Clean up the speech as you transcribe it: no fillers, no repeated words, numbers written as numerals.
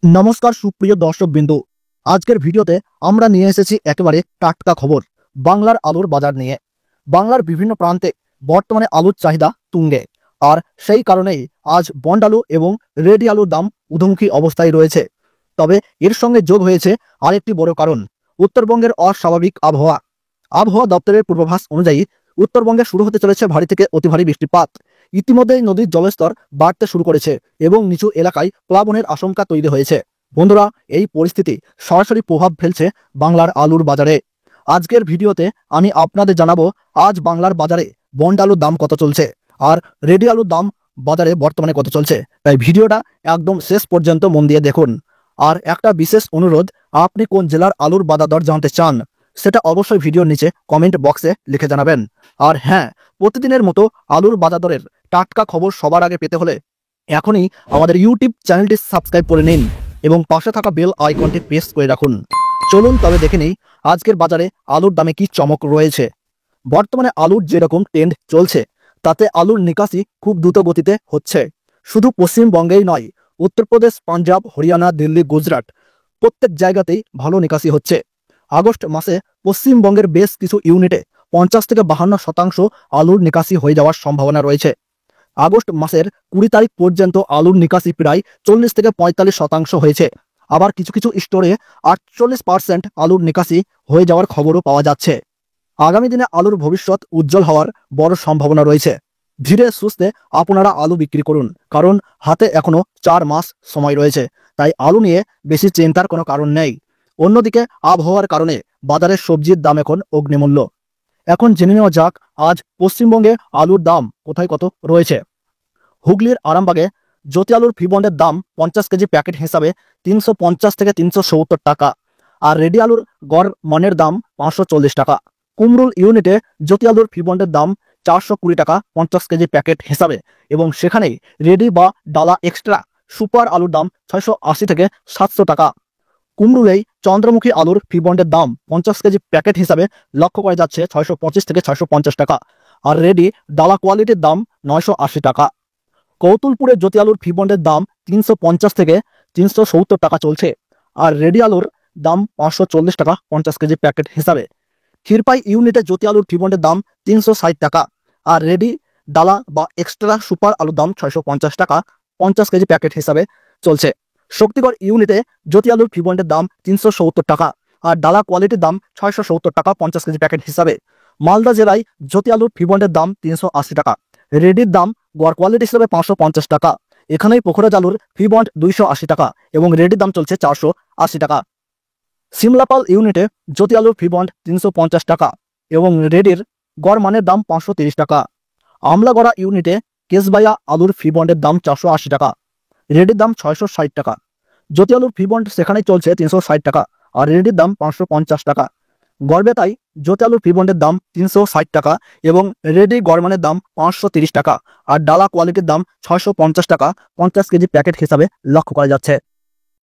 নমস্কার সুপ্রিয় দর্শকবৃন্দ। আজকের ভিডিওতে আমরা নিয়ে এসেছি একেবারে টাটকা খবর বাংলার আলুর বাজার নিয়ে। বাংলার বিভিন্ন প্রান্তে বর্তমানে আলুর চাহিদা তুঙ্গে, আর সেই কারণেই আজ বন্ড আলু এবং রেডি আলুর দাম ঊর্ধ্বমুখী অবস্থায় রয়েছে। তবে এর সঙ্গে যোগ হয়েছে আরেকটি বড় কারণ, উত্তরবঙ্গের অস্বাভাবিক আবহাওয়া। আবহাওয়া দপ্তরের পূর্বাভাস অনুযায়ী উত্তরবঙ্গে শুরু হতে চলেছে ভারী থেকে অতি ভারী বৃষ্টিপাত। ইতিমধ্যেই নদীর জলস্তর বাড়তে শুরু করেছে এবং নিচু এলাকায় প্লাবনের আশঙ্কা তৈরি হয়েছে। বন্ধুরা, এই পরিস্থিতি সরাসরি প্রভাব ফেলছে বাংলার আলুর বাজারে। আজকের ভিডিওতে আমি আপনাদের জানাবো আজ বাংলার বাজারে বন্ড আলুর দাম কত চলছে আর রেডি আলুর দাম বাজারে বর্তমানে কত চলছে। তাই ভিডিওটা একদম শেষ পর্যন্ত মন দিয়ে দেখুন। আর একটা বিশেষ অনুরোধ, আপনি কোন জেলার আলুর বাজার দর জানতে চান সেটা অবশ্যই ভিডিওর নিচে কমেন্ট বক্সে লিখে জানাবেন। আর হ্যাঁ, প্রতিদিনের মতো আলুর বাজার দরের টাটকা খবর সবার আগে পেতে হলে এখনই আমাদের ইউটিউব চ্যানেলটি সাবস্ক্রাইব করে নিন এবং পাশে থাকা বেল আইকনটি প্রেস করে রাখুন। চলুন তবে দেখে নিই আজকের বাজারে আলুর দামে কি চমক রয়েছে। বর্তমানে আলুর যেরকম ট্রেন্ড চলছে তাতে আলুর নিকাশি খুব দ্রুত গতিতে হচ্ছে। শুধু পশ্চিমবঙ্গেই নয়, উত্তরপ্রদেশ, পাঞ্জাব, হরিয়ানা, দিল্লি, গুজরাট প্রত্যেক জায়গাতেই ভালো নিকাশি হচ্ছে। আগস্ট মাসে পশ্চিমবঙ্গের বেশ কিছু ইউনিটে 50 থেকে 52% আলুর নিকাশি হয়ে যাওয়ার সম্ভাবনা রয়েছে। আগস্ট মাসের 20 তারিখ পর্যন্ত আলুর নিকাশি প্রায় 40 থেকে 45% হয়েছে। আবার কিছু কিছু স্টোরে 48% আলুর নিকাশি হয়ে যাওয়ার খবরও পাওয়া যাচ্ছে। আগামী দিনে আলুর ভবিষ্যৎ উজ্জ্বল হওয়ার বড় সম্ভাবনা রয়েছে। ধীরে সুস্থে আপনারা আলু বিক্রি করুন, কারণ হাতে এখনো 4 মাস সময় রয়েছে। তাই আলু নিয়ে বেশি চিন্তার কোনো কারণ নেই। অন্যদিকে আবহাওয়ার কারণে বাজারের সবজির দাম এখন অগ্নিমূল্য। এখন জেনে নেওয়া যাক আজ পশ্চিমবঙ্গে আলুর দাম কোথায় কত রয়েছে। হুগলির আরামবাগে জ্যোতি আলুর ফিবন্ডের দাম 50 কেজি প্যাকেট হিসাবে 350 থেকে 370 টাকা, আর রেডি আলুর গড় মানের দাম 540 টাকা। কুমরুল ইউনিটে জ্যোতি আলুর ফিবন্ডের দাম 420 টাকা 50 কেজি প্যাকেট হিসাবে, এবং সেখানেই রেডি বা ডালা এক্সট্রা সুপার আলুর দাম 680 থেকে 700 টাকা। কুমরুলেই চন্দ্রমুখী আলুর ফিবন্ডের দাম 50 কেজি প্যাকেট হিসাবে লক্ষ্য করা যাচ্ছে 625 থেকে 650 টাকা, আর রেডি ডালা কোয়ালিটির দাম 980 টাকা। কৌতুলপুরে জ্যোতি আলুর ফিবন্ডের দাম 350 থেকে 370 টাকা চলছে, আর রেডি আলুর দাম 540 টাকা 50 কেজি প্যাকেট হিসাবে। ক্ষীরপাই ইউনিটে জ্যোতি আলুর ফিবন্ডের দাম 360 টাকা, আর রেডি ডালা বা এক্সট্রা সুপার আলুর দাম 650 টাকা 50 কেজি প্যাকেট হিসাবে চলছে। শক্তিগড় ইউনিটে জ্যোতি আলুর ফিবন্ডের দাম 370 টাকা, আর ডালা কোয়ালিটির দাম 670 টাকা 50 কেজি প্যাকেট হিসাবে। মালদা জেলায় জ্যোতি আলুর ফিবন্ডের দাম 380 টাকা, রেডির দাম গড় কোয়ালিটি হিসেবে 550 টাকা। এখানেই পোখরাজ আলুর ফিবন্ড 280 টাকা এবং রেডির দাম চলছে 480 টাকা। সিমলাপাল ইউনিটে জ্যোতি আলুর ফিবন্ড 350 টাকা এবং রেডির গড় মানের দাম 530 টাকা। আমলাগড়া ইউনিটে কেশবাইয়া আলুর ফিবন্ডের দাম 480 টাকা, রেডির দাম 660 টাকা। জ্যোতি আলুর ফিবন্ড সেখানেই চলছে 360 টাকা, আর রেডির দাম 550 টাকা। গড়বেতায় জ্যোতি আলুর ফিবন্ডের দাম 360 টাকা এবং রেডি গড়মানের দাম 530 টাকা, আর ডালা কোয়ালিটির দাম 650 টাকা 50 কেজি প্যাকেট হিসাবে লক্ষ্য করা যাচ্ছে।